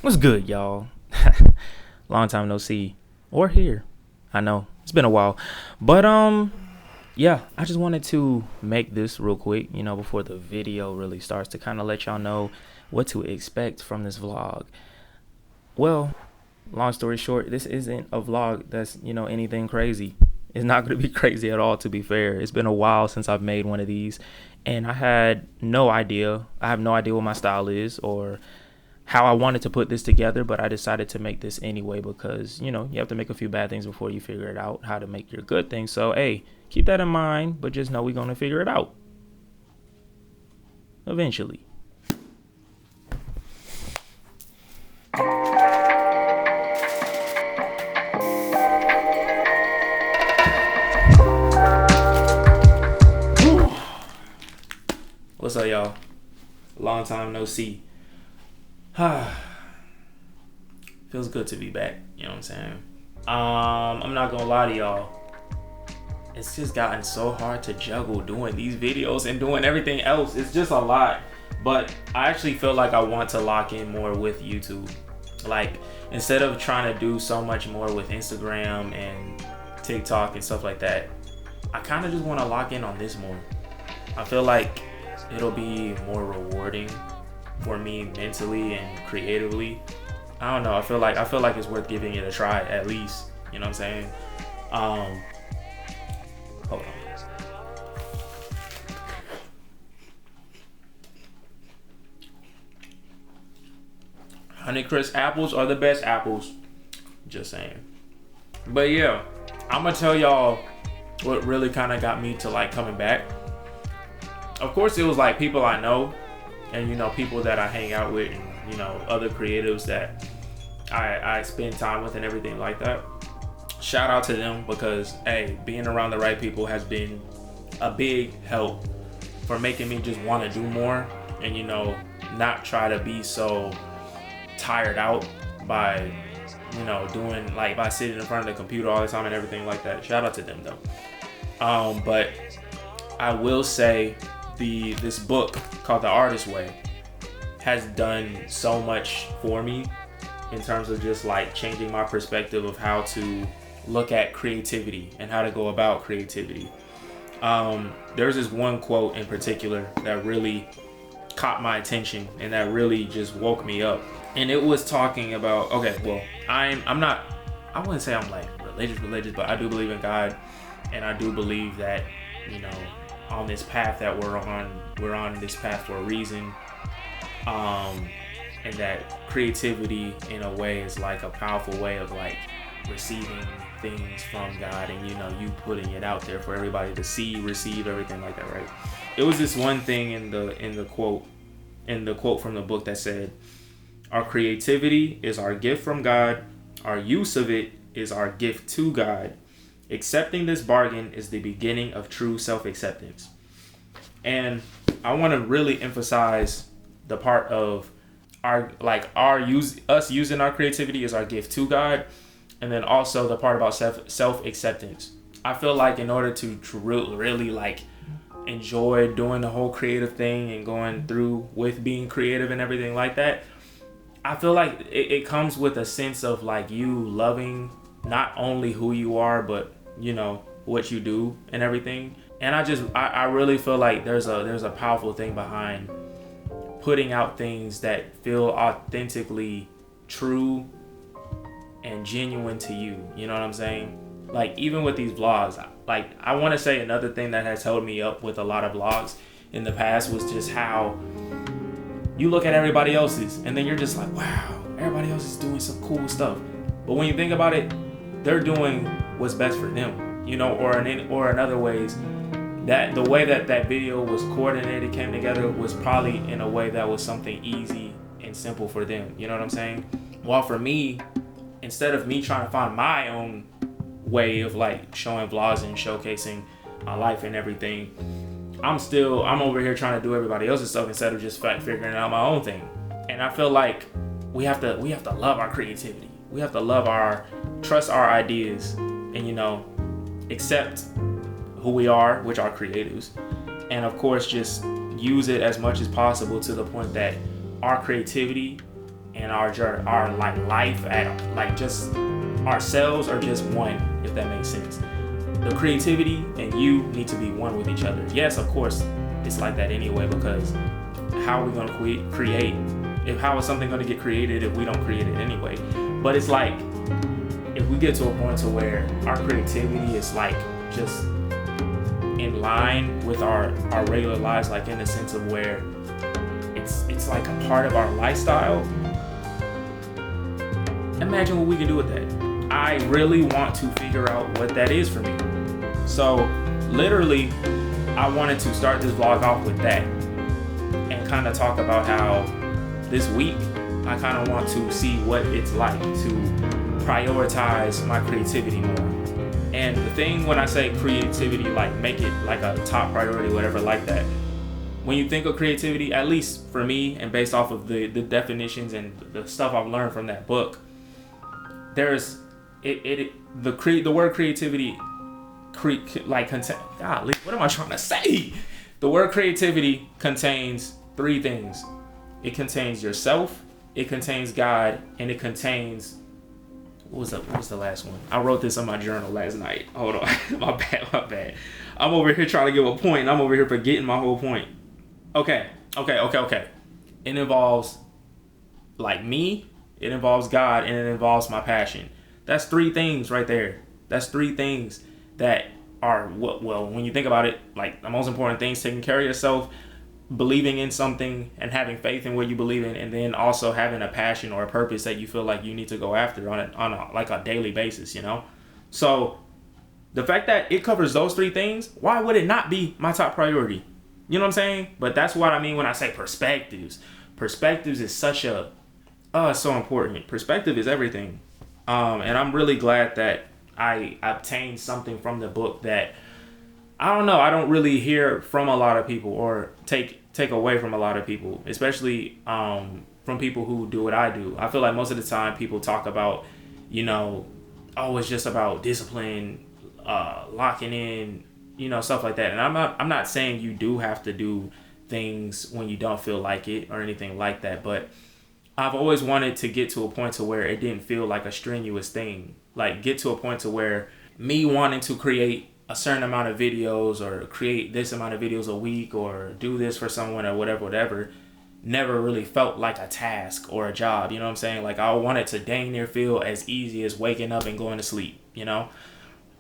What's good, y'all? Long time no see or hear. I know it's been a while, but yeah, I just wanted to make this real quick, before the video really starts, to kind of let y'all know what to expect from this vlog. Well, long story short, this isn't a vlog that's anything crazy. It's not going to be crazy at all, to be fair. It's been a while since I've made one of these, and I had no idea. I have no idea what my style is or how I wanted to put this together, but I decided to make this anyway because, you have to make a few bad things before you figure it out how to make your good things. So, hey, keep that in mind, but just know we're going to figure it out eventually. What's up, y'all? Long time no see. Feels good to be back, you know what I'm saying? I'm not gonna lie to y'all. It's just gotten so hard to juggle doing these videos and doing everything else. It's just a lot. But I actually feel like I want to lock in more with YouTube. Like, instead of trying to do so much more with Instagram and TikTok and stuff like that, I kind of just want to lock in on this more. I feel like it'll be more rewarding for me mentally and creatively. I don't know. I feel like it's worth giving it a try at least. You know what I'm saying? Hold on. Honeycrisp apples are the best apples. Just saying. But yeah, I'm gonna tell y'all what really kind of got me to like coming back. Of course, it was like people I know, and people that I hang out with, and other creatives that I spend time with and everything like that. Shout out to them because hey, being around the right people has been a big help for making me just want to do more and not try to be so tired out by doing like by sitting in front of the computer all the time and everything like that. Shout out to them though. But I will say this book called The Artist Way has done so much for me in terms of just like changing my perspective of how to look at creativity and how to go about creativity. There's this one quote in particular that really caught my attention and that really just woke me up. And it was talking about, okay, well, I wouldn't say I'm like religious, but I do believe in God, and I do believe that, on this path that we're on this path for a reason. And that creativity in a way is like a powerful way of like receiving things from God, and you putting it out there for everybody to see, receive, everything like that, right? It was this one thing in the quote from the book that said, our creativity is our gift from God, our use of it is our gift to God. Accepting this bargain is the beginning of true self-acceptance. And I want to really emphasize the part of us using our creativity as our gift to God, and then also the part about self-acceptance. I feel like in order to really like enjoy doing the whole creative thing and going through with being creative and everything like that, I feel like it comes with a sense of like you loving not only who you are, but what you do and everything. And I really feel like there's a powerful thing behind putting out things that feel authentically true and genuine to you. You know what I'm saying? Like, even with these vlogs, like, I want to say another thing that has held me up with a lot of vlogs in the past was just how you look at everybody else's and then you're just like, wow, everybody else is doing some cool stuff. But when you think about it, they're doing what's best for them, or in other ways, that the way that video was coordinated, came together, was probably in a way that was something easy and simple for them. You know what I'm saying? While for me, instead of me trying to find my own way of like showing vlogs and showcasing my life and everything, I'm over here trying to do everybody else's stuff instead of just figuring out my own thing. And I feel like we have to love our creativity. We have to trust our ideas, and accept who we are, which are creatives, and of course just use it as much as possible to the point that our creativity and our like life at like just ourselves are just one, if that makes sense. The creativity and you need to be one with each other. Yes, of course, it's like that anyway, because how are we going to create? How is something going to get created if we don't create it anyway? But it's like, if we get to a point to where our creativity is like just in line with our regular lives, like in the sense of where it's like a part of our lifestyle, imagine what we can do with that. I really want to figure out what that is for me. So literally, I wanted to start this vlog off with that and kind of talk about how this week I kind of want to see what it's like to prioritize my creativity more. And the thing when I say creativity, like make it like a top priority, whatever like that. When you think of creativity, at least for me, and based off of the definitions and the stuff I've learned from that book, there's the word creativity golly, what am I trying to say? The word creativity contains three things. It contains yourself, it contains God, and it contains, what was the last one? I wrote this on my journal last night. Hold on. my bad. I'm over here trying to give a point, and I'm over here forgetting my whole point. Okay. It involves like me, it involves God, and it involves my passion. That's three things right there. That's three things that are, well, when you think about it, like the most important things: taking care of yourself, believing in something and having faith in what you believe in, and then also having a passion or a purpose that you feel like you need to go after on a like a daily basis, you know? So the fact that it covers those three things, why would it not be my top priority? You know what I'm saying? But that's what I mean when I say perspectives. Perspectives is such a so important. Perspective is everything. And I'm really glad that I obtained something from the book that, I don't know, I don't really hear from a lot of people or take away from a lot of people, especially from people who do what I do. I feel like most of the time people talk about, you know, oh, it's just about discipline, locking in, you know, stuff like that. And I'm not saying you do have to do things when you don't feel like it or anything like that, but I've always wanted to get to a point to where it didn't feel like a strenuous thing. Like get to a point to where me wanting to create a certain amount of videos or create this amount of videos a week or do this for someone or whatever, never really felt like a task or a job. You know what I'm saying? Like I want it to dang near feel as easy as waking up and going to sleep, you know?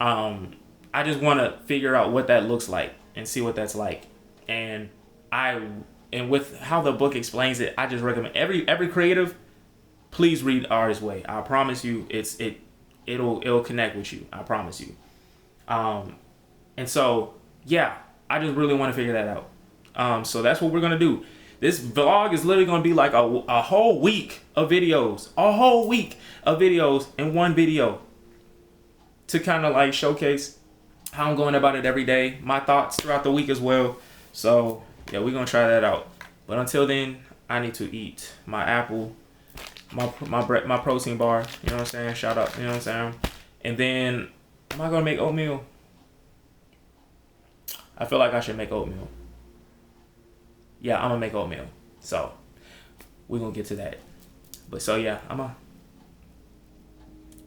I just want to figure out what that looks like and see what that's like. And with how the book explains it, I just recommend every creative, please read Artist's Way. I promise you it'll connect with you. I promise you. And so, yeah, I just really want to figure that out. So that's what we're going to do. This vlog is literally going to be like a whole week of videos, in one video to kind of like showcase how I'm going about it every day, my thoughts throughout the week as well. So yeah, we're going to try that out. But until then, I need to eat my apple, my protein bar, you know what I'm saying? Shout out, you know what I'm saying? And then, am I going to make oatmeal? I feel like I should make oatmeal. Yeah, I'm going to make oatmeal. So, we're going to get to that. But so, yeah,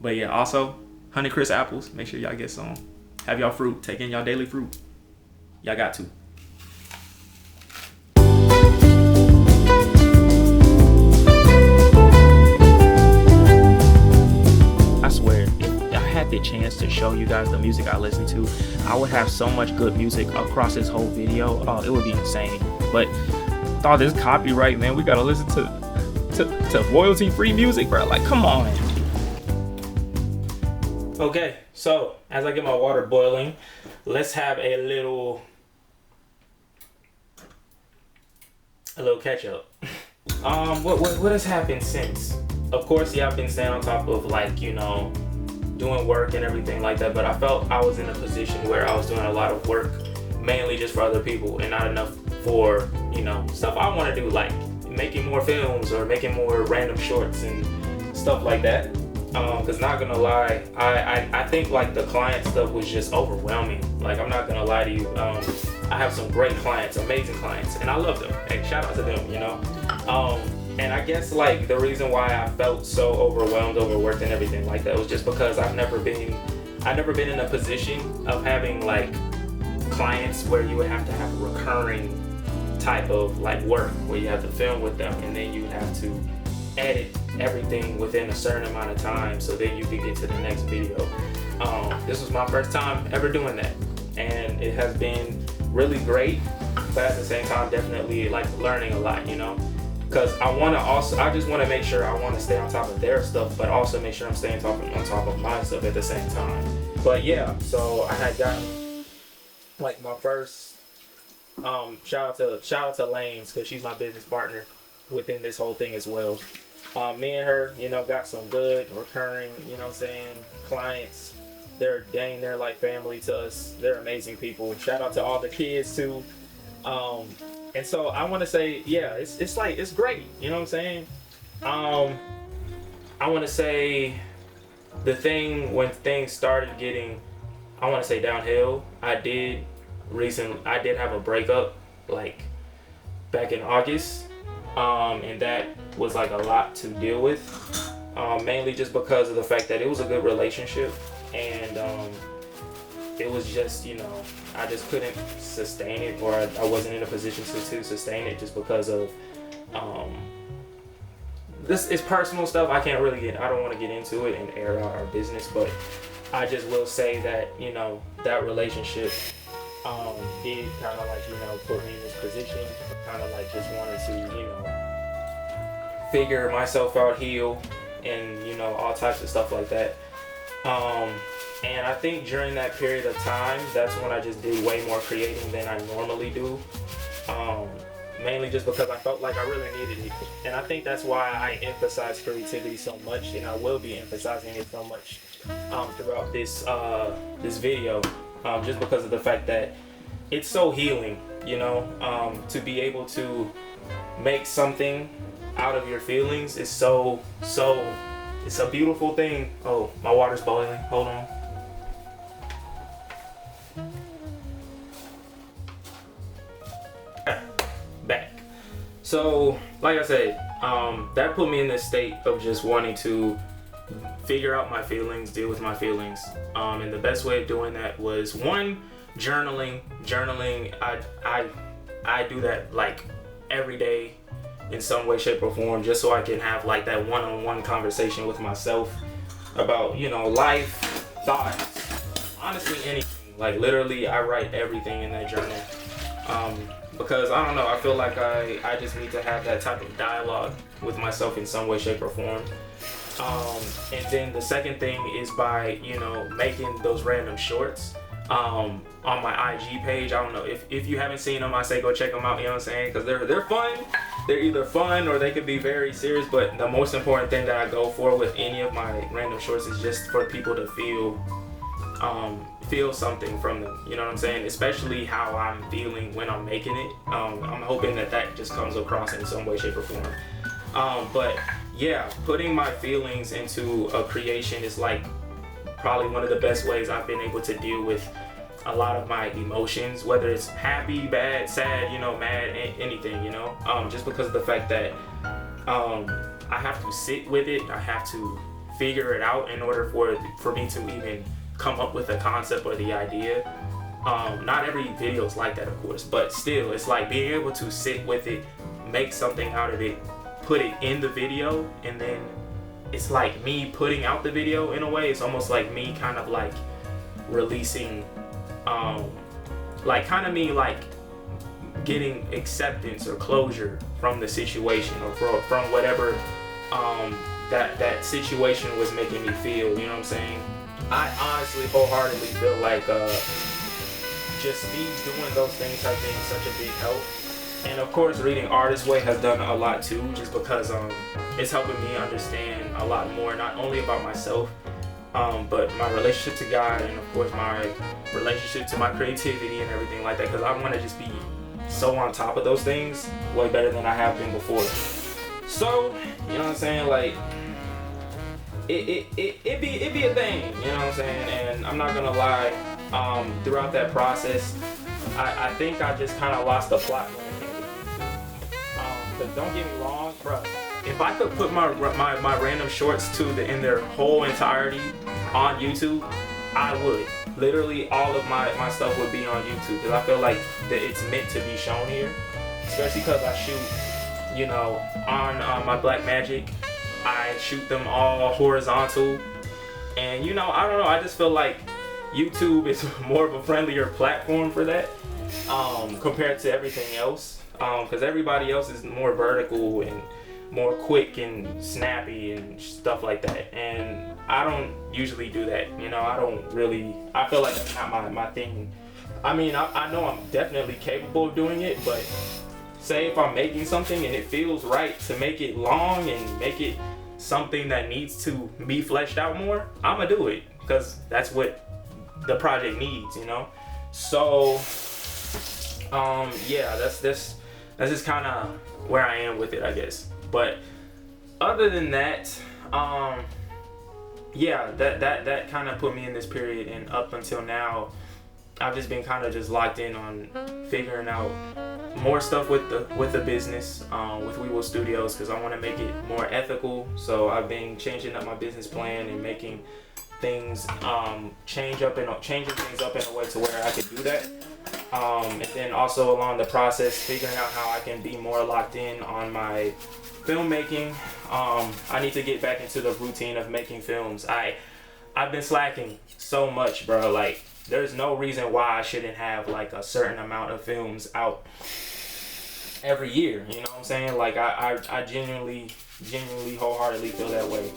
But yeah, also, Honeycrisp apples. Make sure y'all get some. Have y'all fruit. Take in y'all daily fruit. Y'all got to. I swear, if I had the chance to show you guys the music I listen to, I would have so much good music across this whole video. Oh, it would be insane. But all this copyright, man, we gotta listen to royalty-free music, bro. Like, come on. Okay, so as I get my water boiling, let's have a little catch-up. What has happened since? Of course, yeah, I've been staying on top of, like, you know, doing work and everything like that, but I felt I was in a position where I was doing a lot of work mainly just for other people and not enough for, you know, stuff I want to do, like making more films or making more random shorts and stuff like that. Because not gonna lie, I think like the client stuff was just overwhelming. Like, I'm not gonna lie to you. I have some great clients, amazing clients, and I love them. Hey, shout out to them, you know. And I guess like the reason why I felt so overwhelmed, overworked, and everything like that was just because I've never been in a position of having like clients where you would have to have a recurring type of like work where you have to film with them and then you have to edit everything within a certain amount of time so then you can get to the next video. This was my first time ever doing that, and it has been really great, but at the same time definitely like learning a lot, you know, because I just want to make sure I want to stay on top of their stuff, but also make sure I'm staying on top of my stuff at the same time. But yeah, so I had gotten like my first shout out to Lanes, because she's my business partner within this whole thing as well. Me and her, you know, got some good recurring, you know what I'm saying, clients. They're like family to us. They're amazing people. Shout out to all the kids too. And so I want to say, yeah, it's like, it's great. You know what I'm saying? I want to say when things started getting, I want to say downhill, I did have a breakup like back in August. And that was like a lot to deal with. Mainly just because of the fact that it was a good relationship, and it was just, you know, I just couldn't sustain it, or I wasn't in a position to sustain it just because of this is personal stuff. I don't want to get into it and air out our business, but I just will say that, you know, that relationship did kind of like, you know, put me in this position, kind of like just wanted to, you know, figure myself out, heal, and, you know, all types of stuff like that. And I think during that period of time, that's when I just did way more creating than I normally do. Mainly just because I felt like I really needed it. And I think that's why I emphasize creativity so much, and I will be emphasizing it so much throughout this video, just because of the fact that it's so healing, you know, to be able to make something out of your feelings is so it's a beautiful thing. Oh, my water's boiling. Hold on. Back. So, like I said, that put me in this state of just wanting to figure out my feelings, deal with my feelings. And the best way of doing that was, one, journaling. I do that like every day in some way, shape, or form, just so I can have like that one-on-one conversation with myself about, you know, life, thoughts, honestly anything. Like literally, I write everything in that journal. Because I don't know, I feel like I just need to have that type of dialogue with myself in some way, shape, or form. And then the second thing is by, you know, making those random shorts on my IG page. I don't know, if you haven't seen them, I say go check them out, you know what I'm saying? Because they're fun. They're either fun or they could be very serious, but the most important thing that I go for with any of my random shorts is just for people to feel something from them, you know what I'm saying? Especially how I'm feeling when I'm making it. I'm hoping that just comes across in some way, shape, or form. But yeah, putting my feelings into a creation is like probably one of the best ways I've been able to deal with a lot of my emotions, whether it's happy, bad, sad, you know, mad, anything, you know, just because of the fact that I have to sit with it. I have to figure it out in order for me to even come up with a concept or the idea. Not every video is like that, of course, but still, it's like being able to sit with it, make something out of it, put it in the video, and then it's like me putting out the video in a way. It's almost like me kind of like releasing, like kind of me like getting acceptance or closure from the situation, or from whatever that situation was making me feel, you know what I'm saying? I honestly wholeheartedly feel like just me doing those things has been such a big help. And of course, reading Artist Way has done a lot too, just because it's helping me understand a lot more, not only about myself, but my relationship to God, and of course my relationship to my creativity and everything like that, because I want to just be so on top of those things way better than I have been before. So, you know what I'm saying, like it be a thing, you know what I'm saying? And I'm not gonna lie, throughout that process, I think I just kind of lost the plot when it came to Cause don't get me wrong, bro. If I could put my random shorts in their whole entirety on YouTube, I would. Literally all of my stuff would be on YouTube because I feel like that it's meant to be shown here. Especially because I shoot, you know, on my Blackmagic. I shoot them all horizontal. And you know, I don't know, I just feel like YouTube is more of a friendlier platform for that compared to everything else. Because everybody else is more vertical and more quick and snappy and stuff like that. And I don't usually do that. You know, I feel like that's not my thing. I mean, I know I'm definitely capable of doing it, but say if I'm making something and it feels right to make it long and make it something that needs to be fleshed out more, I'ma do it because that's what the project needs, you know. So yeah, that's just kind of where I am with it, I guess. But other than that, yeah, that kind of put me in this period, and up until now I've just been kind of just locked in on figuring out more stuff with the business, with We Will Studios, because I want to make it more ethical. So I've been changing up my business plan and making things changing things up in a way to where I could do that. And then also along the process, figuring out how I can be more locked in on my filmmaking. I need to get back into the routine of making films. I've been slacking so much, bro. Like, there's no reason why I shouldn't have like a certain amount of films out every year. You know what I'm saying? Like I genuinely wholeheartedly feel that way.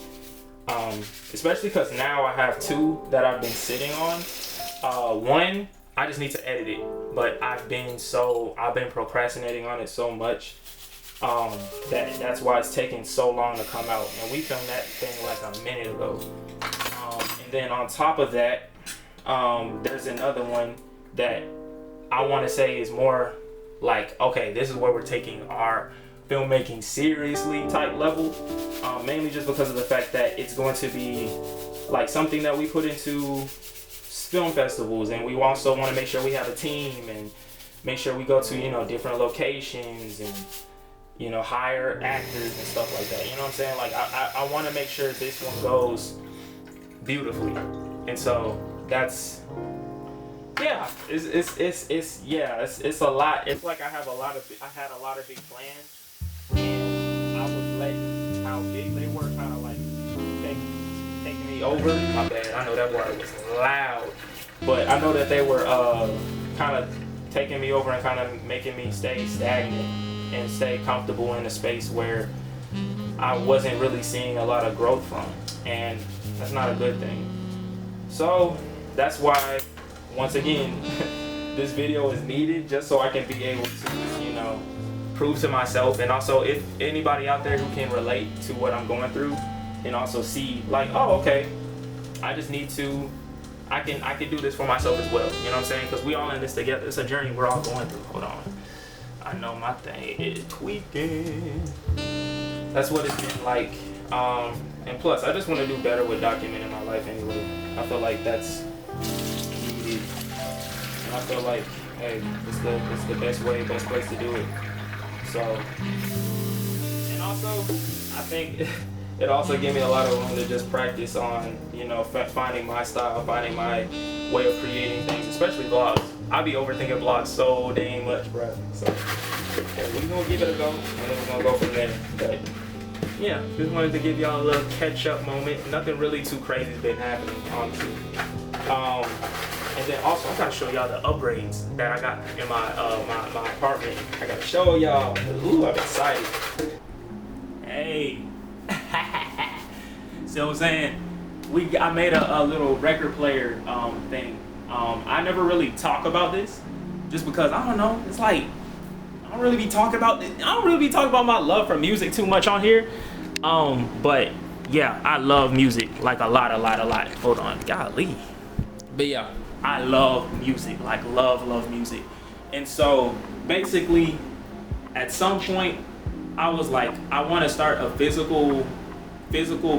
Especially because now I have 2 that I've been sitting on. One, I just need to edit it, but I've been procrastinating on it so much that's why it's taking so long to come out. And we filmed that thing like a minute ago. And then on top of that, there's another one that I want to say is more like, okay, this is where we're taking our filmmaking seriously type level, mainly just because of the fact that it's going to be like something that we put into film festivals, and we also want to make sure we have a team and make sure we go to, you know, different locations and, you know, hire actors and stuff like that. You know what I'm saying? Like I want to make sure this one goes beautifully, and so that's, yeah, it's a lot. It's like I had a lot of big plans, and I was letting how big they were kind of like taking me over. My bad. I know that word was loud, but I know that they were kind of taking me over and kind of making me stay stagnant and stay comfortable in a space where I wasn't really seeing a lot of growth from, and that's not a good thing. So that's why, once again, this video is needed, just so I can be able to, you know, prove to myself, and also if anybody out there who can relate to what I'm going through and also see like, oh, okay, I just need to, I can do this for myself as well. You know what I'm saying? Because we all in this together. It's a journey we're all going through. Hold on. I know my thing is tweaking. That's what it's been like. And plus, I just want to do better with documenting my life anyway. I feel like that's needed. And I feel like, hey, it's the best place to do it. So, and also, I think it also gave me a lot of room to just practice on, you know, finding my style, finding my way of creating things, especially vlogs. I be overthinking vlogs so dang much, bro. So, yeah, we're gonna give it a go, and then we're gonna go from there. But yeah, just wanted to give y'all a little catch-up moment. Nothing really too crazy has been happening, honestly. And then also, I'm gonna show y'all the upgrades that I got in my apartment. I gotta show y'all. Ooh, I'm excited. Hey. See what I'm saying? I made a little record player thing. I never really talk about this, just because I don't know. It's like I don't really be talking about my love for music too much on here. But yeah, I love music like a lot. Hold on, golly. But yeah, I love music, like love music. And so basically, at some point, I was like, I want to start a physical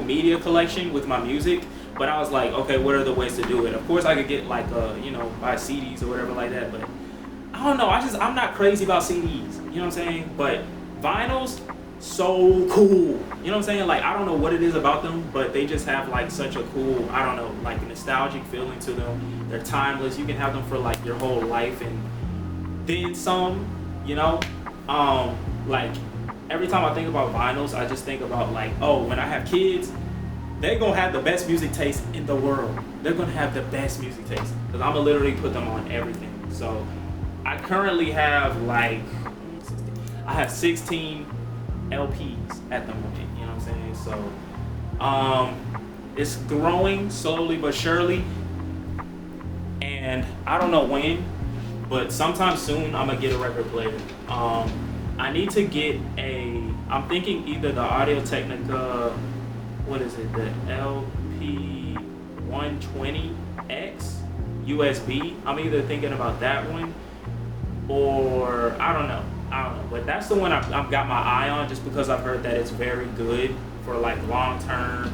media collection with my music. But I was like, okay, what are the ways to do it? Of course, I could get like, you know, buy CDs or whatever like that. But I don't know. I'm not crazy about CDs. You know what I'm saying? But vinyls, so cool. You know what I'm saying? Like, I don't know what it is about them, but they just have like such a cool, I don't know, like nostalgic feeling to them. They're timeless. You can have them for like your whole life and then some, you know? Like every time I think about vinyls, I just think about like, oh, when I have kids, they're gonna have the best music taste in the world. They're gonna have the best music taste because I'm gonna literally put them on everything. So I currently have like, I have 16 LPs at the moment, you know what I'm saying? So it's growing slowly but surely, and I don't know when, but sometime soon I'm gonna get a record player. I need to get I'm thinking either the Audio-Technica, what is it, the LP120X USB. I'm either thinking about that one or I don't know, but that's the one I've got my eye on just because I've heard that it's very good for like long term.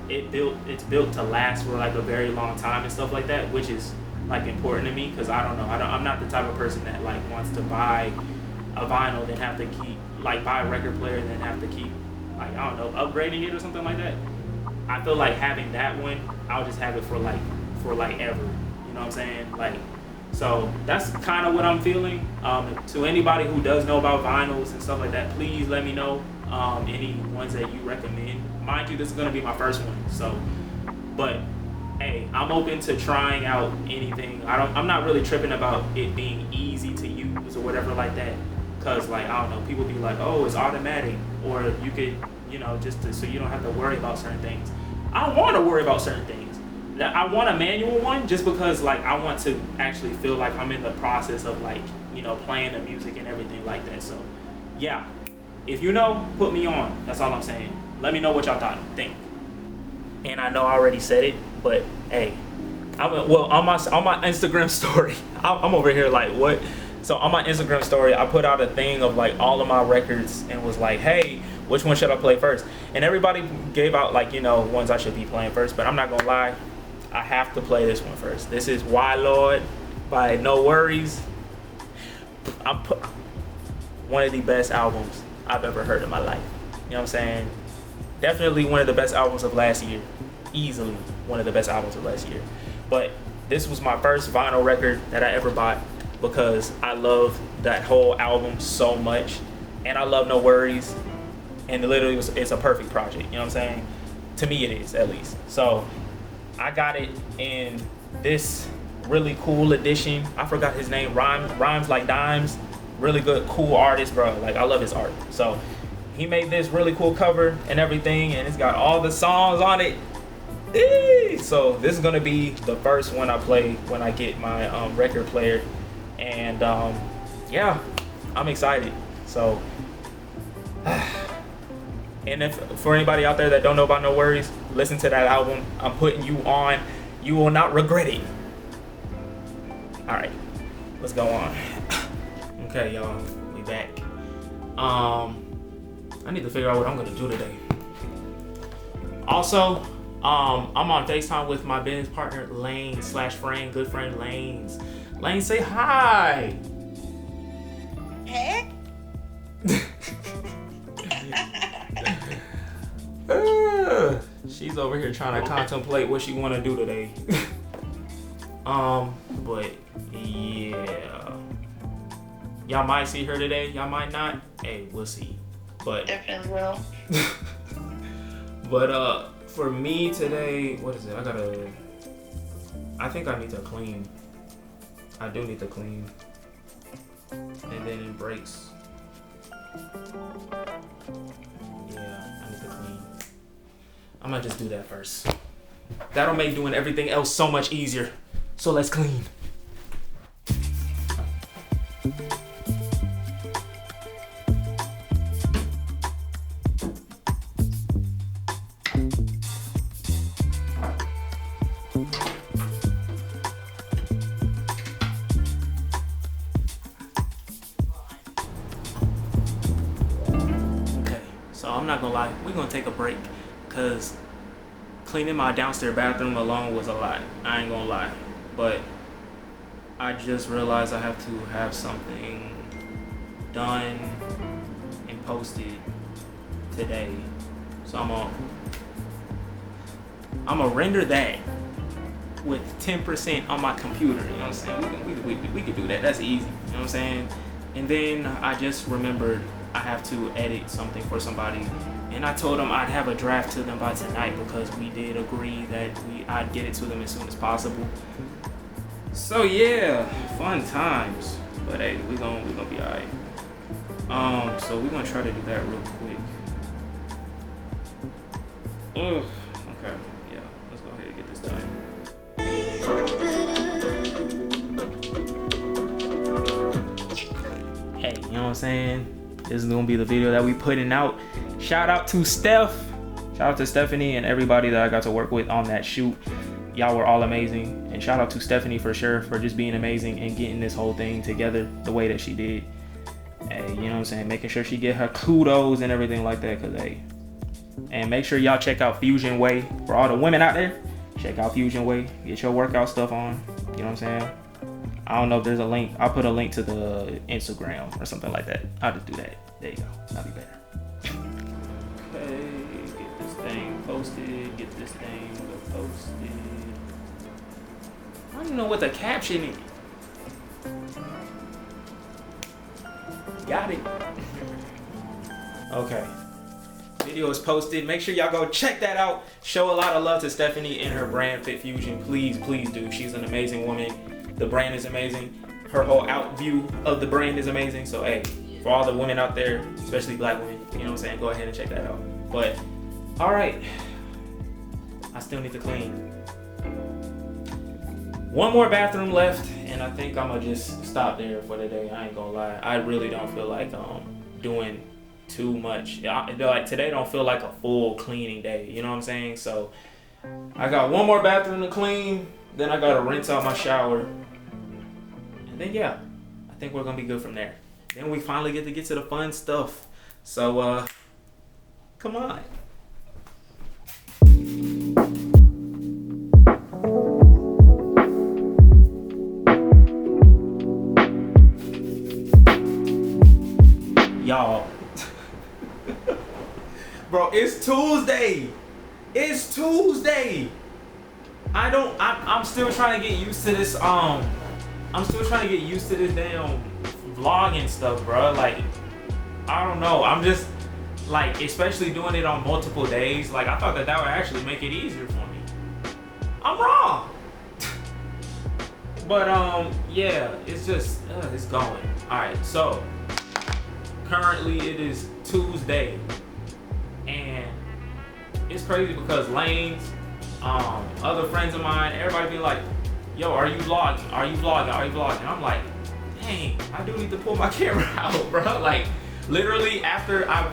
It's built to last for like a very long time and stuff like that, which is like important to me because I'm not the type of person that like wants to buy a vinyl then have to keep like buy a record player and then have to keep like I don't know upgrading it or something like that. I feel like having that one, I'll just have it for like ever. You know what I'm saying? Like, so that's kind of what I'm feeling. To anybody who does know about vinyls and stuff like that, please let me know any ones that you recommend. Mind you, this is gonna be my first one, so but hey, I'm open to trying out anything. I'm not really tripping about it being easy to use or whatever like that. Cause like, I don't know, people be like, oh, it's automatic, or you could, you know, so you don't have to worry about certain things. I don't want to worry about certain things. I want a manual one just because like, I want to actually feel like I'm in the process of like, you know, playing the music and everything like that. So yeah, if you know, put me on. That's all I'm saying. Let me know what y'all think. And I know I already said it, but hey, on my Instagram story, I'm over here like, what? So on my Instagram story, I put out a thing of like all of my records and was like, hey, which one should I play first? And everybody gave out like, you know, ones I should be playing first, but I'm not gonna lie, I have to play this one first. This is Why Lord by No Worries. One of the best albums I've ever heard in my life. You know what I'm saying? Definitely one of the best albums of last year. Easily one of the best albums of last year. But this was my first vinyl record that I ever bought because I love that whole album so much. And I love No Worries. And it literally it's a perfect project. You know what I'm saying? To me it is, at least. So I got it in this really cool edition. I forgot his name. Rhymes Like Dimes. Really good, cool artist, bro. Like, I love his art. So he made this really cool cover and everything, and it's got all the songs on it. Eee! So this is gonna be the first one I play when I get my record player, and yeah, I'm excited. So, and if for anybody out there that don't know about No Worries, listen to that album. I'm putting you on. You will not regret it. All right, let's go on. Okay, y'all, we back. I need to figure out what I'm gonna do today. Also, I'm on FaceTime with my business partner Lane /friend, good friend Lanes. Lane, say hi. Hey. She's over here trying to contemplate what she want to do today. But yeah, y'all might see her today. Y'all might not. Hey, we'll see. But definitely will. But for me today, what is it? I think I need to clean. I do need to clean. And then it breaks. Yeah, I need to clean. I'm gonna just do that first. That'll make doing everything else so much easier. So let's clean. I'm not gonna lie, we're gonna take a break because cleaning my downstairs bathroom alone was a lot. I ain't gonna lie, but I just realized I have to have something done posted today. So I'm gonna render that with 10% on my computer. You know what I'm saying? We could do that. That's easy. You know what I'm saying? And then I just remembered I have to edit something for somebody. And I told them I'd have a draft to them by tonight because we did agree that I'd get it to them as soon as possible. So yeah, fun times. But hey, we gonna be alright. So we're gonna try to do that real quick. Ugh. Okay. Yeah. Let's go ahead and get this done. Hey, you know what I'm saying? This is gonna be the video that we putting out. Shout out to Steph. Shout out to Stephanie and everybody that I got to work with on that shoot. Y'all were all amazing. And shout out to Stephanie for sure for just being amazing and getting this whole thing together the way that she did. Hey, you know what I'm saying? Making sure she get her kudos and everything like that. Cause hey. And make sure y'all check out Fusion Way. For all the women out there, check out Fusion Way. Get your workout stuff on. You know what I'm saying? I don't know if there's a link. I'll put a link to the Instagram or something like that. I'll just do that. There you go. That'll be better. Okay, get this thing posted. Get this thing posted. I don't even know what the caption is. Got it. Okay. Video is posted. Make sure y'all go check that out. Show a lot of love to Stephanie and her brand Fit Fusion. Please do. She's an amazing woman. The brand is amazing. Her whole out view of the brand is amazing. So hey, for all the women out there, especially black women, you know what I'm saying, go ahead and check that out. But all right, I still need to clean. One more bathroom left, and I think I'm gonna just stop there for the day. I ain't gonna lie. I really don't feel like doing too much. Like today don't feel like a full cleaning day, you know what I'm saying? So I got one more bathroom to clean, then I gotta rinse out my shower, and then yeah, I think we're gonna be good from there. Then we finally get to the fun stuff. So come on. Y'all. Bro, it's Tuesday. It's Tuesday. I'm still trying to get used to this. I'm still trying to get used to this damn vlogging stuff, bro. Like, I don't know. I'm just like, especially doing it on multiple days. Like, I thought that would actually make it easier for me. I'm wrong. But yeah, it's just it's going. All right, so currently it is Tuesday. And it's crazy because Lane's, other friends of mine, everybody be like, yo, are you vlogging? Are you vlogging? Are you vlogging? I'm like, dang, I do need to pull my camera out, bro. Like, literally after I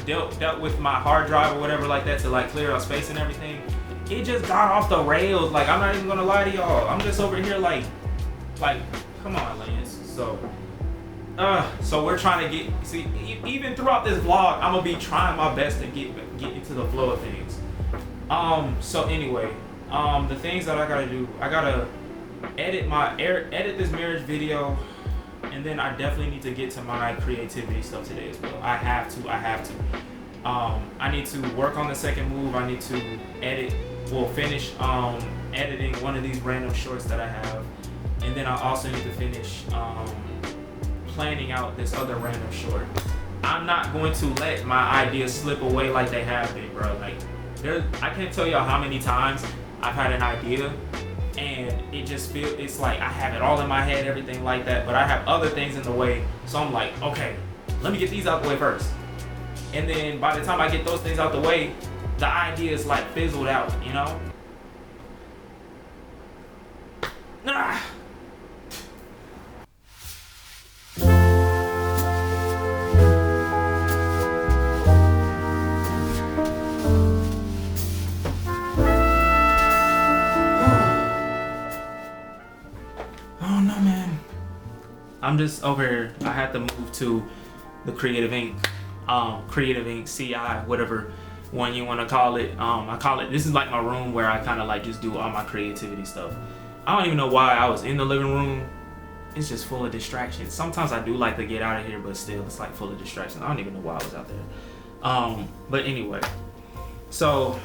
dealt with my hard drive or whatever like that to like clear out space and everything, it just got off the rails. Like, I'm not even gonna lie to y'all. I'm just over here like, come on, Lance. So we're trying to see, even throughout this vlog, I'm gonna be trying my best to get into the flow of things. So anyway, the things that I gotta do, I gotta edit this marriage video, and then I definitely need to get to my creativity stuff today as well. I have to. I need to work on the second move. I need to finish editing one of these random shorts that I have, and then I also need to finish planning out this other random short. I'm not going to let my ideas slip away like they have been, bro. Like, I can't tell y'all how many times I've had an idea and it's like I have it all in my head, everything like that, but I have other things in the way. So I'm like, okay, let me get these out the way first. And then by the time I get those things out the way, the idea is like fizzled out, you know? Ah. I'm just over here. I had to move to the Creative Ink, CI, whatever one you want to call it. I call it, this is like my room where I kind of like just do all my creativity stuff. I don't even know why I was in the living room it's just full of distractions. Sometimes I do like to get out of here, but still, it's like full of distractions. I don't even know why I was out there. But anyway, so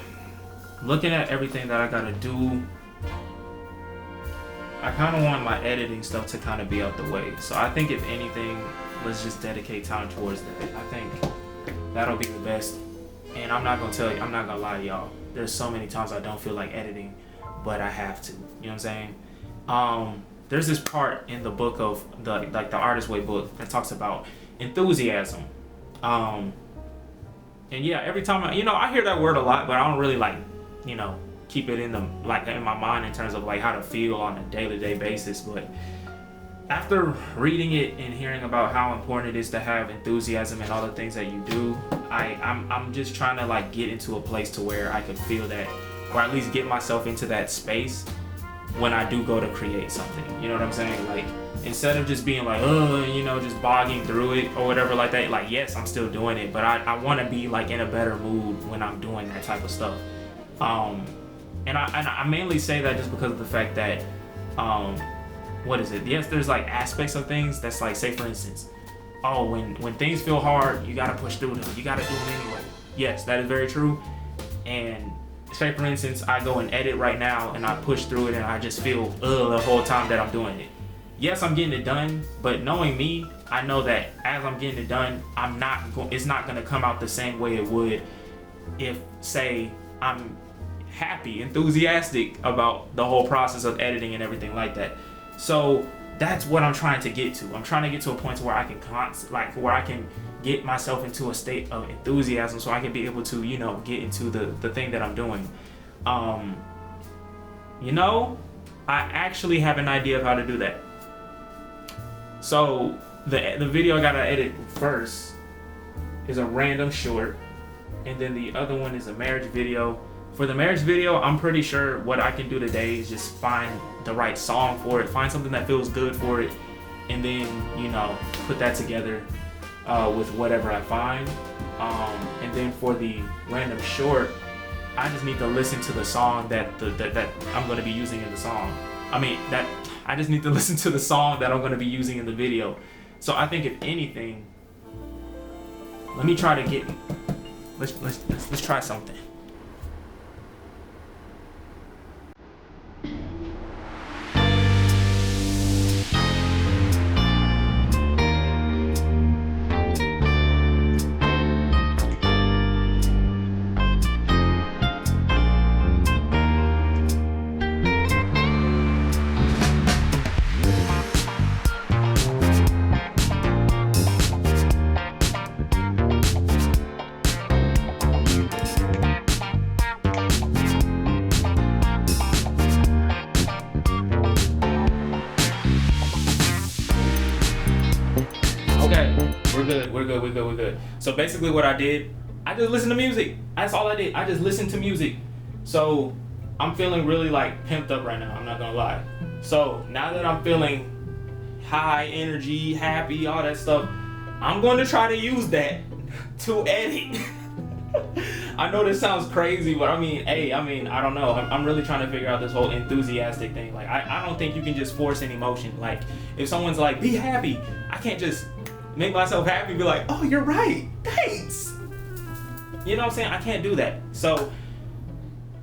looking at everything that I gotta do, I kind of want my editing stuff to kind of be out the way. So I think if anything, let's just dedicate time towards that. I think that'll be the best. And I'm not gonna lie to y'all. There's so many times I don't feel like editing, but I have to. You know what I'm saying? There's this part in the book of the Artist Way book that talks about enthusiasm. And yeah, every time I hear that word a lot, but I don't really keep it in my mind in terms of like how to feel on a day-to-day basis. But after reading it and hearing about how important it is to have enthusiasm and all the things that you do, I'm just trying to like get into a place to where I can feel that, or at least get myself into that space when I do go to create something. You know what I'm saying? Like, instead of just being like, just bogging through it or whatever like that, like, yes, I'm still doing it, but I want to be like in a better mood when I'm doing that type of stuff. And I mainly say that just because of the fact that, what is it? Yes, there's like aspects of things that's like, say for instance, when things feel hard, you gotta push through them. You gotta do them anyway. Yes, that is very true. And say for instance, I go and edit right now and I push through it and I just feel the whole time that I'm doing it. Yes, I'm getting it done, but knowing me, I know that as I'm getting it done, it's not gonna come out the same way it would if, say, I'm happy, enthusiastic about the whole process of editing and everything like that. So that's what I'm trying to get to. I'm trying to get to a point where I can where I can get myself into a state of enthusiasm so I can be able to, get into the thing that I'm doing. I actually have an idea of how to do that. So the video I gotta edit first is a random short, and then the other one is a marriage video. For the marriage video, I'm pretty sure what I can do today is just find the right song for it, find something that feels good for it, and then, put that together with whatever I find. And then for the random short, I just need to listen to the song that I'm going to be using in the song. I just need to listen to the song that I'm going to be using in the video. So I think if anything, let's try something. We're good. So basically what I did, I just listened to music. That's all I did. I just listened to music. So I'm feeling really like pimped up right now, I'm not gonna lie. So now that I'm feeling high energy, happy, all that stuff, I'm going to try to use that to edit. I know this sounds crazy, but I don't know. I'm really trying to figure out this whole enthusiastic thing. Like, I don't think you can just force an emotion. Like, if someone's like, be happy, I can't just make myself happy and be like, oh, you're right, thanks. You know what I'm saying? I can't do that. So,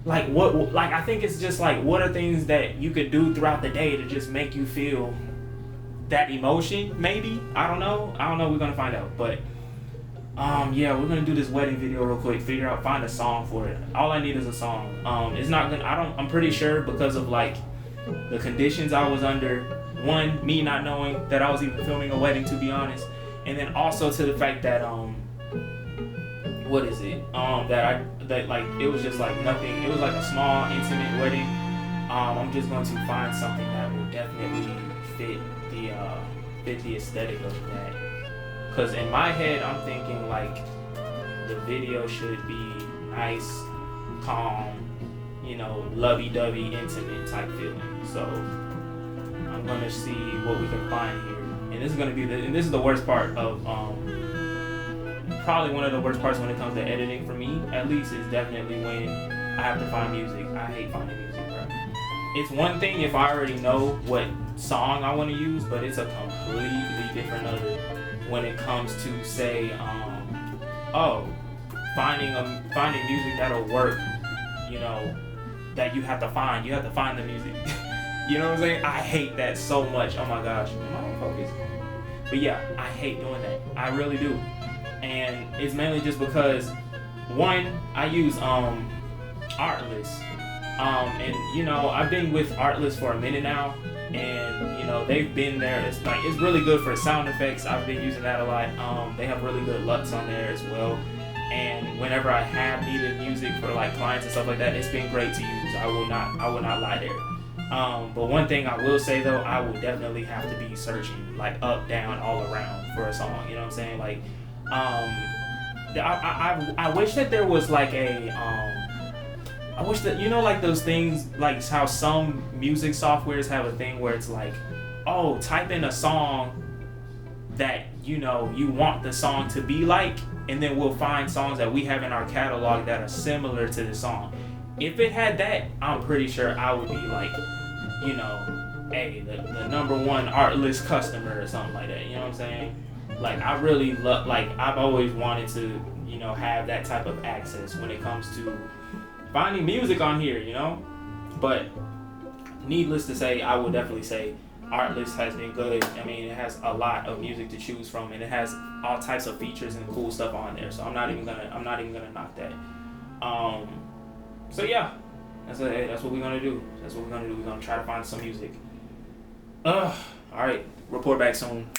I think it's just like, what are things that you could do throughout the day to just make you feel that emotion, maybe? I don't know, we're gonna find out. But, yeah, we're gonna do this wedding video real quick, find a song for it. All I need is a song. I'm pretty sure because of like the conditions I was under, one, me not knowing that I was even filming a wedding, to be honest, and then also to the fact that it was just like nothing. It was like a small, intimate wedding. I'm just going to find something that will definitely fit the aesthetic of that. Cause in my head, I'm thinking like the video should be nice, calm, lovey-dovey, intimate type feeling. So I'm gonna see what we can find here, and this is gonna be this is the worst part of probably one of the worst parts when it comes to editing for me, at least, is definitely when I have to find music. I hate finding music, bro. it's one thing if I already know what song I want to use, but it's a completely different other when it comes to say, finding music that'll work, you know, that you have to find the music. You know what I'm saying? I hate that so much. Oh my gosh, am I on focus? But yeah, I hate doing that. I really do. And it's mainly just because, one, I use Artlist. And you know, I've been with Artlist for a minute now, and you know, they've been there. It's really good for sound effects. I've been using that a lot. They have really good LUTs on there as well. And whenever I have needed music for like clients and stuff like that, it's been great to use. I will not lie there. But one thing I will say though, I will definitely have to be searching like up, down, all around for a song. You know what I'm saying? Like, I wish that there was like I wish that, you know, like those things, like how some music softwares have a thing where it's like, oh, type in a song that, you know, you want the song to be like, and then we'll find songs that we have in our catalog that are similar to the song. If it had that, I'm pretty sure I would be like, you know, hey, the #1 Artlist customer or something like that. You know what I'm saying? Like, I really love, like, I've always wanted to, you know, have that type of access when it comes to finding music on here, you know? But needless to say, I would definitely say Artlist has been good. I mean, it has a lot of music to choose from, and it has all types of features and cool stuff on there. So I'm not even gonna knock that. So yeah, that's what we're gonna do. We're gonna try to find some music. All right, report back soon.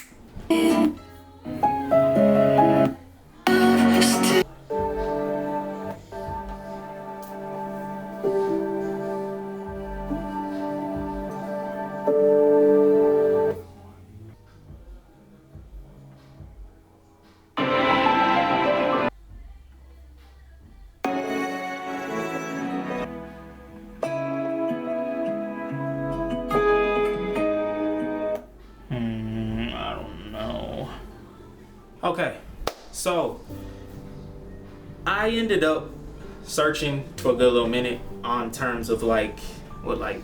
Okay, so I ended up searching for a good little minute on terms of like what like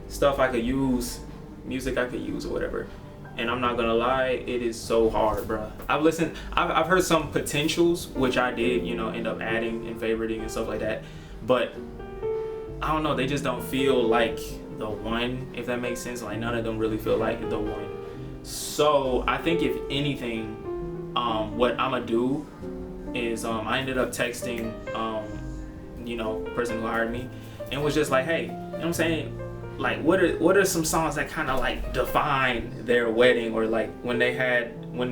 stuff I could use, music I could use or whatever. And I'm not gonna lie, it is so hard, bruh. I've heard some potentials, which I did, you know, end up adding and favoriting and stuff like that. But I don't know, they just don't feel like the one, if that makes sense. Like, none of them really feel like the one. So I think if anything, what I'm gonna do is I ended up texting you know, person who hired me, and was just like, hey, you know what I'm saying, like, what are some songs that kind of like define their wedding, or like when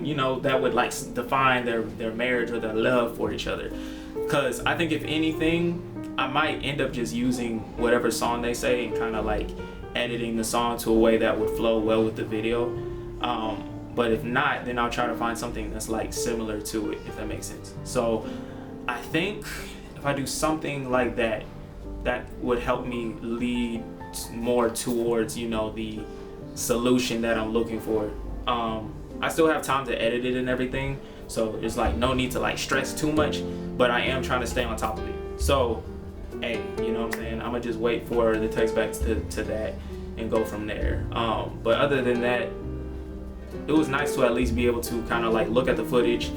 you know, that would like define their marriage or their love for each other. Because I think if anything, I might end up just using whatever song they say and kind of like editing the song to a way that would flow well with the video. But if not, then I'll try to find something that's like similar to it, if that makes sense. So I think if I do something like that, that would help me lead more towards, you know, the solution that I'm looking for. I still have time to edit it and everything, so it's like no need to like stress too much, but I am trying to stay on top of it. So, hey, you know what I'm saying? I'm gonna just wait for the text back to that and go from there. But other than that, it was nice to at least be able to kind of like look at the footage,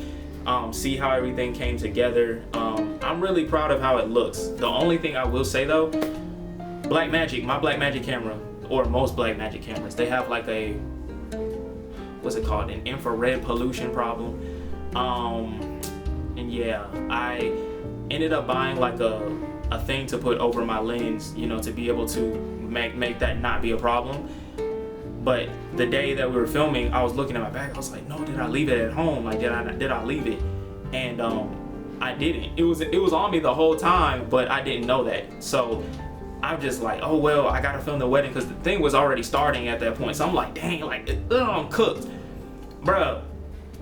see how everything came together. I'm really proud of how it looks. The only thing I will say though, my Blackmagic camera, or most Blackmagic cameras, they have like a, what's it called, an infrared pollution problem. And yeah, I ended up buying like a thing to put over my lens, you know, to be able to make that not be a problem. But the day that we were filming, I was looking at my bag. I was like, no, did I leave it at home? Like, did I leave it? And I didn't. It was on me the whole time, but I didn't know that. So I'm just like, oh well, I gotta film the wedding, because the thing was already starting at that point. So I'm like, dang, like, I'm cooked, bruh.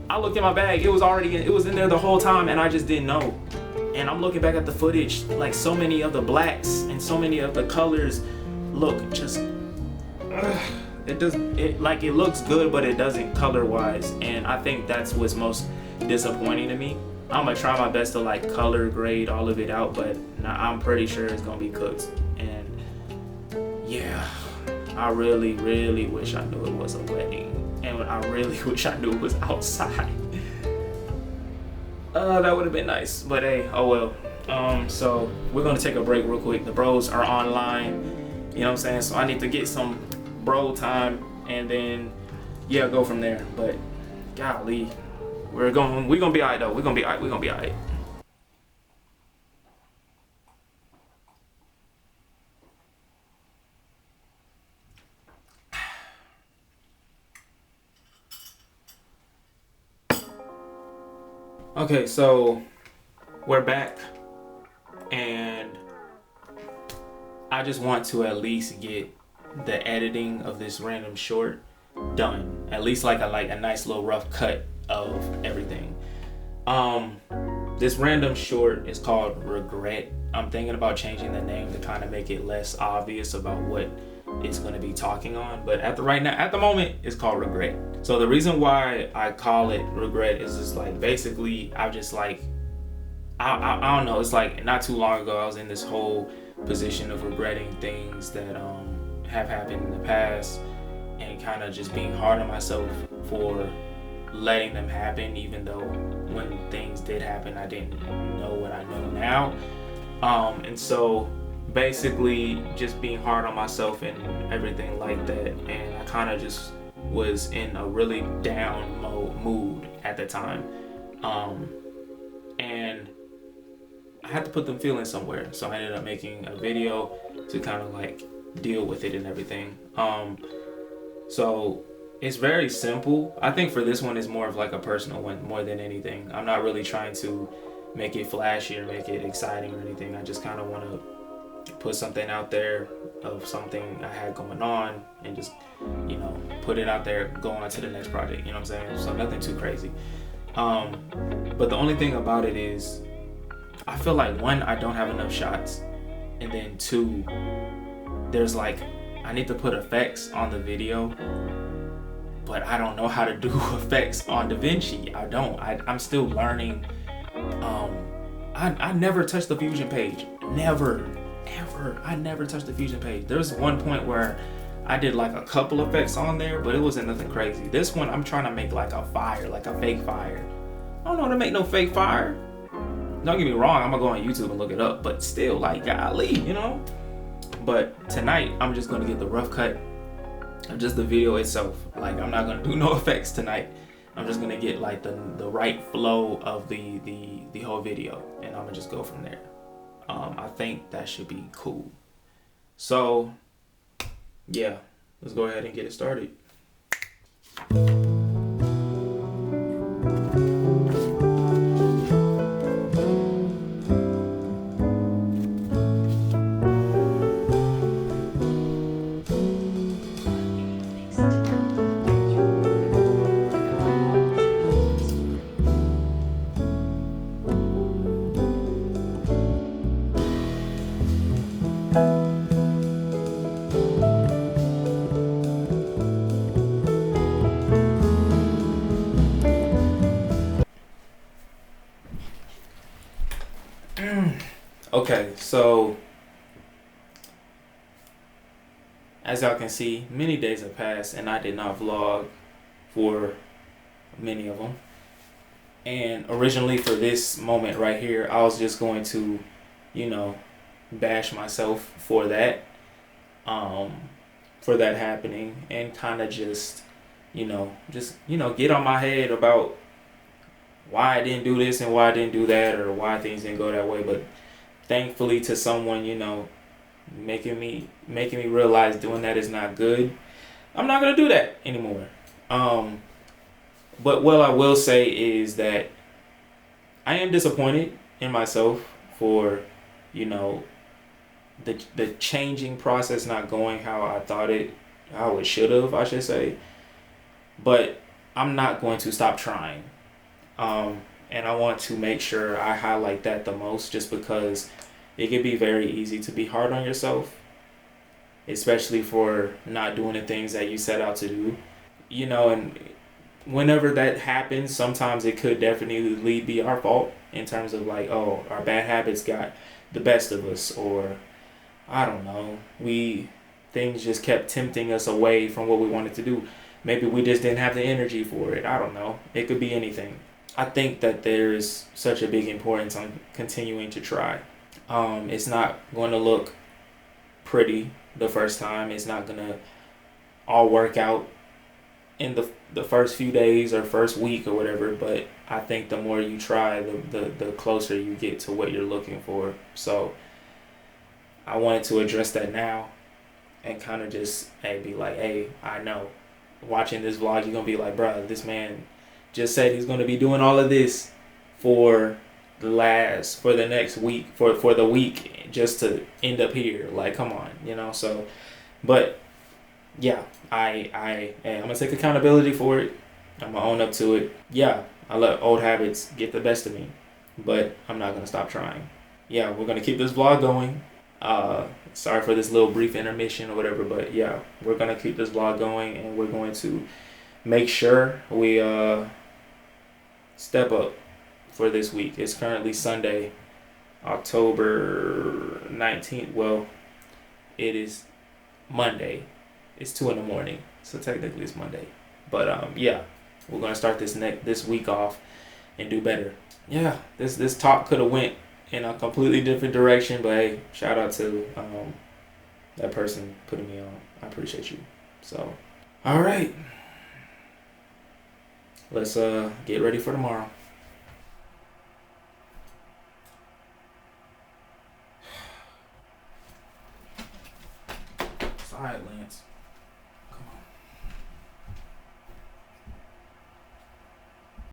I looked at my bag. It was in there the whole time, and I just didn't know. And I'm looking back at the footage, like so many of the blacks and so many of the colors look just. It looks good, but it doesn't color wise, and I think that's what's most disappointing to me. I'm gonna try my best to like color grade all of it out, but I'm pretty sure it's gonna be cooked. And I really, really wish I knew it was a wedding. And I really wish I knew it was outside. That would have been nice. But hey, oh well. So we're gonna take a break real quick. The bros are online. You know what I'm saying? So I need to get some bro time and then yeah, go from there. But golly, we're gonna be alright though. We're gonna be alright. Okay, so we're back, and I just want to at least get the editing of this random short done. At least like a nice little rough cut of everything. This random short is called Regret. I'm thinking about changing the name to kind of make it less obvious about what it's going to be talking on, but at the moment it's called Regret. So the reason why I call it Regret is just like basically I've just like I don't know, it's like not too long ago I was in this whole position of regretting things that have happened in the past and kind of just being hard on myself for letting them happen, even though when things did happen I didn't know what I know now. And so basically just being hard on myself and everything like that, and I kind of just was in a really down mood at the time, and I had to put them feelings somewhere, so I ended up making a video to kind of like deal with it and everything. So it's very simple. I think for this one is more of like a personal one more than anything. I'm not really trying to make it flashy or make it exciting or anything. I just kind of want to put something out there of something I had going on and just, you know, put it out there, go on to the next project, you know what I'm saying? So nothing too crazy. But the only thing about it is I feel like one, I don't have enough shots, and then two, there's like, I need to put effects on the video, but I don't know how to do effects on DaVinci. I'm still learning. I never touched the Fusion page. I never touched the Fusion page. There's one point where I did like a couple effects on there, but it wasn't nothing crazy. This one, I'm trying to make like a fire, like a fake fire. I don't know how to make no fake fire. Don't get me wrong, I'm gonna go on YouTube and look it up, but still, like, golly, you know? But tonight, I'm just gonna get the rough cut of just the video itself. Like, I'm not gonna do no effects tonight. I'm just gonna get like the right flow of the whole video, and I'm gonna just go from there. I think that should be cool. So yeah, let's go ahead and get it started. Okay, so as y'all can see, many days have passed and I did not vlog for many of them. And originally for this moment right here, I was just going to, you know, bash myself for that happening, and kind of just get on my head about why I didn't do this and why I didn't do that, or why things didn't go that way. But thankfully to someone, you know, making me realize doing that is not good, I'm not gonna do that anymore. But what I will say is that I am disappointed in myself for, you know, the changing process not going how it should have, I should say. But I'm not going to stop trying. And I want to make sure I highlight that the most, just because it can be very easy to be hard on yourself, especially for not doing the things that you set out to do, you know. And whenever that happens, sometimes it could definitely be our fault in terms of like, oh, our bad habits got the best of us, or I don't know, we things just kept tempting us away from what we wanted to do. Maybe we just didn't have the energy for it. I don't know. It could be anything. I think that there's such a big importance on continuing to try. It's not going to look pretty the first time. It's not going to all work out in the first few days or first week or whatever, but I think the more you try, the closer you get to what you're looking for. So I wanted to address that now and kind of just be like, hey, I know watching this vlog, you're going to be like, bruh, this man just said he's going to be doing all of this for the next week, for the week, just to end up here. Like, come on, you know? So, but yeah, I'm going to take accountability for it. I'm going to own up to it. Yeah, I let old habits get the best of me, but I'm not going to stop trying. Yeah, we're going to keep this vlog going. Sorry for this little brief intermission or whatever, but yeah, we're going to keep this vlog going, and we're going to make sure we step up for this week. It's currently Sunday, October 19th. Well, it is Monday. It's 2 a.m, so technically it's Monday. But yeah, we're gonna start this week off and do better. Yeah, this talk could have went in a completely different direction, but hey, shout out to that person putting me on. I appreciate you. So, all right, let's get ready for tomorrow. Silence.